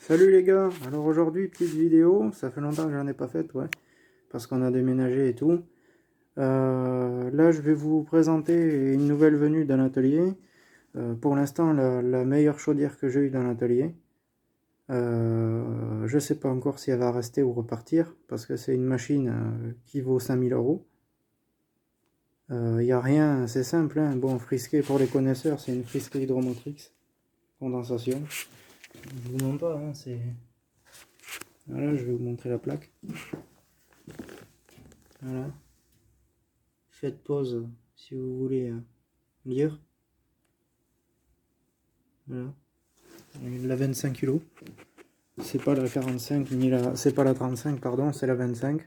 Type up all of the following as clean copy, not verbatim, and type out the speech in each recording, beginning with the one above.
Salut les gars, alors aujourd'hui petite vidéo, ça fait longtemps que j'en ai pas faite, ouais, parce qu'on a déménagé et tout. Là je vais vous présenter une nouvelle venue dans l'atelier. Pour l'instant la meilleure chaudière que j'ai eue dans l'atelier. Je sais pas encore si elle va rester ou repartir, parce que c'est une machine qui vaut 5000 €. Y a rien, c'est simple, hein. Bon, frisquet pour les connaisseurs, c'est une frisquet hydromotrix, condensation. Je vous montre pas, hein, c'est... Voilà, je vais vous montrer la plaque. Voilà. Faites pause si vous voulez lire. Voilà. La 25 kg. C'est pas la 45 ni la. C'est pas la 35, pardon, c'est la 25.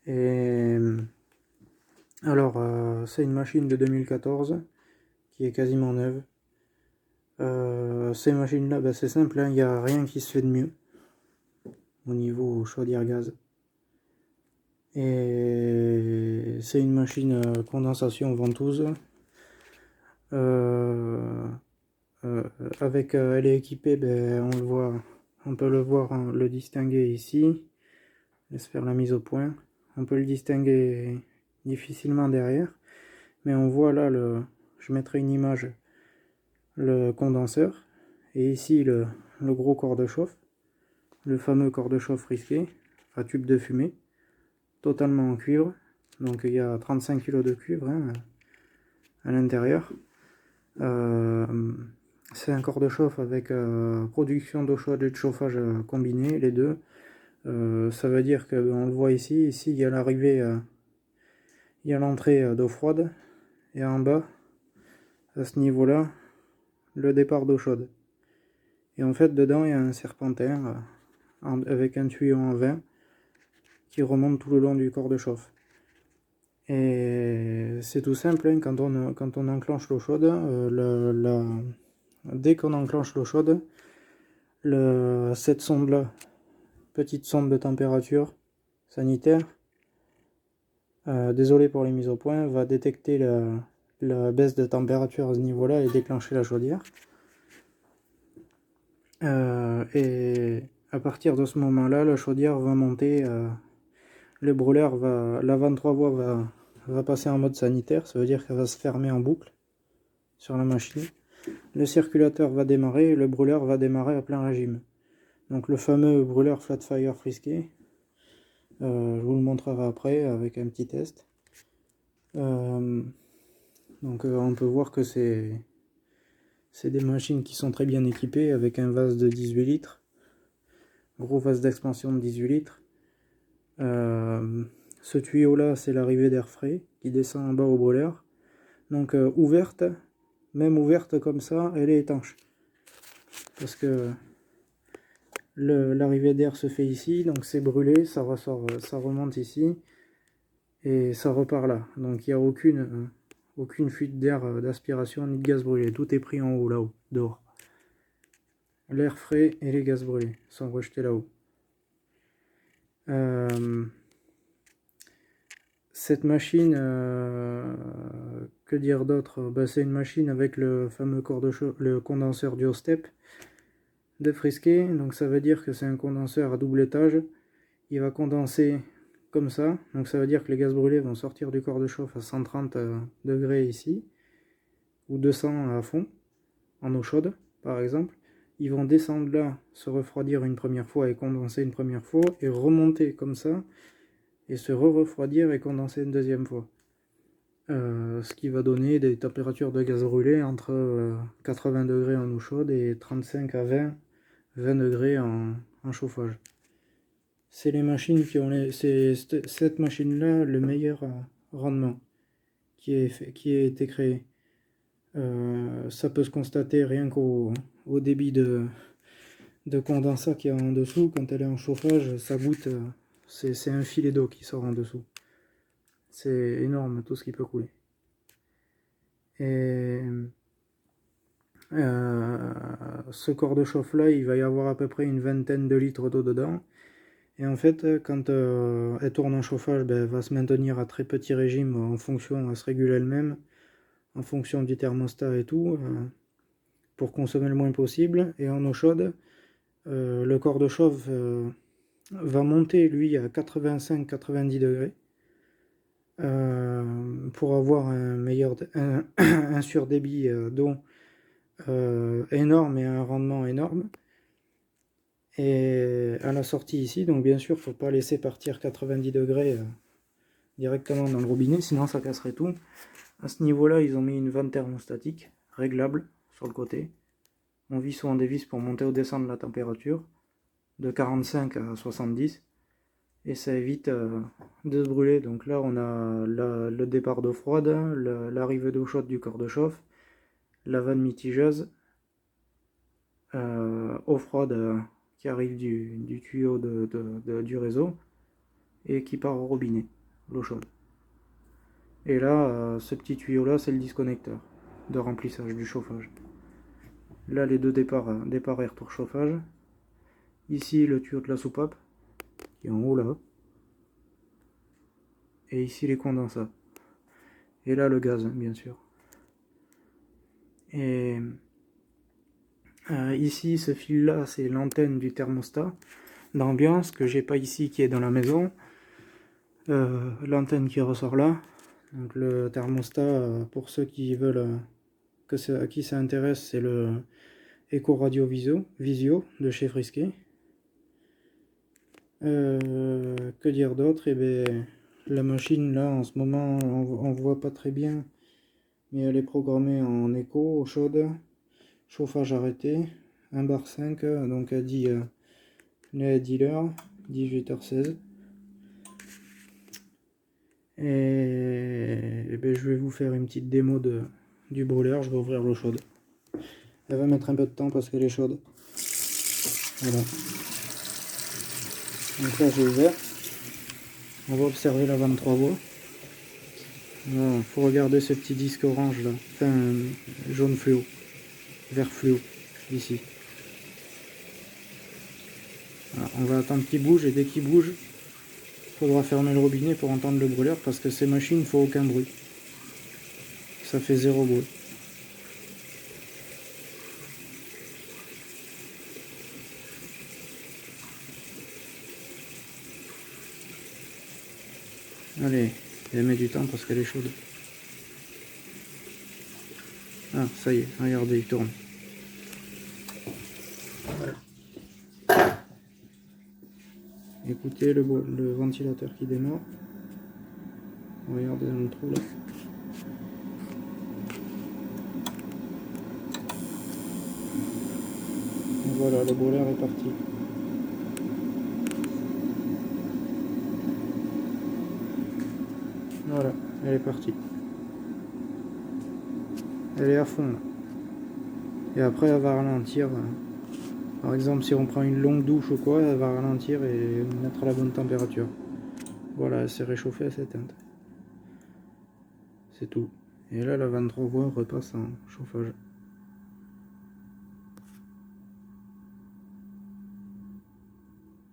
Et alors, c'est une machine de 2014 qui est quasiment neuve. Ces machines-là, ben, c'est simple, il n'y a rien qui se fait de mieux au niveau chaudière gaz. Et c'est une machine condensation ventouse. Elle est équipée, ben, on le voit, on peut le voir, hein, le distinguer ici. Laisse faire la mise au point. On peut le distinguer difficilement derrière, mais on voit là je mettrai une image, le condenseur, et ici le gros corps de chauffe, le fameux corps de chauffe risqué, à tube de fumée, totalement en cuivre. Donc il y a 35 kg de cuivre, hein, à l'intérieur. C'est un corps de chauffe avec production d'eau chaude et de chauffage combiné, les deux. Ça veut dire que, on le voit ici, il y a l'arrivée, il y a l'entrée d'eau froide, et en bas, à ce niveau-là, le départ d'eau chaude. Et en fait, dedans, il y a un serpentin avec un tuyau en vin qui remonte tout le long du corps de chauffe. Et c'est tout simple, hein, quand on enclenche l'eau chaude, dès qu'on enclenche l'eau chaude, cette sonde-là, petite sonde de température sanitaire, désolé pour les mises au point, va détecter la baisse de température à ce niveau-là et déclencher la chaudière. Et à partir de ce moment-là, la chaudière va monter, le brûleur l'avant 3 voies va passer en mode sanitaire, ça veut dire qu'elle va se fermer en boucle sur la machine. Le circulateur va démarrer et le brûleur va démarrer à plein régime. Donc le fameux brûleur Flatfire frisqué, je vous le montrerai après avec un petit test. Donc on peut voir que c'est des machines qui sont très bien équipées avec un vase de 18 litres, gros vase d'expansion de 18 litres. Ce tuyau là, c'est l'arrivée d'air frais qui descend en bas au brûleur. Donc ouverte, même ouverte comme ça, elle est étanche, parce que l'arrivée d'air se fait ici, donc c'est brûlé, ça ressort, ça remonte ici et ça repart là. Donc il n'y a aucune fuite d'air, d'aspiration ni de gaz brûlé, tout est pris en haut, là-haut, dehors. L'air frais et les gaz brûlés sont rejetés là-haut. Cette machine, que dire d'autre? Ben, c'est une machine avec le fameux corps de chauffe, le condenseur duo-step de frisqué. Donc ça veut dire que c'est un condenseur à double étage. Il va condenser comme ça. Donc ça veut dire que les gaz brûlés vont sortir du corps de chauffe à 130 degrés ici, ou 200 à fond, en eau chaude par exemple. Ils vont descendre là, se refroidir une première fois et condenser une première fois, et remonter comme ça, et se refroidir et condenser une deuxième fois. Ce qui va donner des températures de gaz brûlé entre 80 degrés en eau chaude et 35 à 20 degrés en chauffage. C'est les machines qui ont c'est cette machine-là le meilleur rendement qui a été créé. Ça peut se constater rien qu'au débit de condensat qu'il y a en dessous. Quand elle est en chauffage, ça goûte, c'est un filet d'eau qui sort en dessous. C'est énorme tout ce qui peut couler. Et ce corps de chauffe là, il va y avoir à peu près une vingtaine de litres d'eau dedans. Et en fait, quand elle tourne en chauffage, ben, elle va se maintenir à très petit régime en fonction, elle se régule elle-même en fonction du thermostat et tout, pour consommer le moins possible. Et en eau chaude, le corps de chauffe va monter lui à 85-90 degrés pour avoir un surdébit d'eau énorme et un rendement énorme. Et à la sortie ici, donc bien sûr, il ne faut pas laisser partir 90 degrés directement dans le robinet, sinon ça casserait tout. À ce niveau-là, ils ont mis une vanne thermostatique réglable sur le côté. On vis ou on dévisse pour monter ou descendre la température de 45 à 70 et ça évite de se brûler. Donc là, on a le départ d'eau froide, l'arrivée d'eau chaude du corps de chauffe, la vanne mitigeuse, eau froide qui arrive du tuyau du réseau et qui part au robinet, l'eau chaude. Et là, ce petit tuyau là, c'est le disconnecteur de remplissage du chauffage. Là, les deux départs, départ et retour chauffage. Ici, le tuyau de la soupape qui est en haut là. Et ici, les condensats. Et là, le gaz, bien sûr. Et ici, ce fil là, c'est l'antenne du thermostat d'ambiance que j'ai pas ici, qui est dans la maison. L'antenne qui ressort là. Donc le thermostat, pour ceux qui veulent, à qui ça intéresse, c'est le Eco Radio Visio de chez Frisky. Que dire d'autre? Et ben, la machine là, en ce moment, on voit pas très bien, mais elle est programmée en éco, eau chaude, chauffage arrêté, 1 bar 5, donc elle dit les 10 l'heure, 18h16. Et ben, je vais vous faire une petite démo du brûleur. Je vais ouvrir l'eau chaude. Elle va mettre un peu de temps parce qu'elle est chaude. Voilà. Donc là j'ai ouvert. On va observer la 23 voies. Il faut regarder ce petit disque orange là. Enfin jaune fluo. Vert fluo. Ici. Voilà, on va attendre qu'il bouge et dès qu'il bouge, il faudra fermer le robinet pour entendre le brûleur parce que ces machines ne font aucun bruit. Ça fait 0 bruit. Allez, elle met du temps parce qu'elle est chaude. Ah, ça y est, regardez, il tourne. Voilà. Écoutez le ventilateur qui démarre. Regardez dans le trou là. Et voilà, le brûleur est parti. Voilà, elle est partie. Elle est à fond là. Et après elle va ralentir. Par exemple, si on prend une longue douche ou quoi, elle va ralentir et mettre à la bonne température. Voilà, elle s'est réchauffée, elle s'est éteinte. C'est tout. Et là, la 23 voies repasse en chauffage.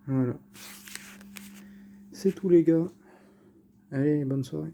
Voilà. C'est tout les gars. Allez, bonne soirée.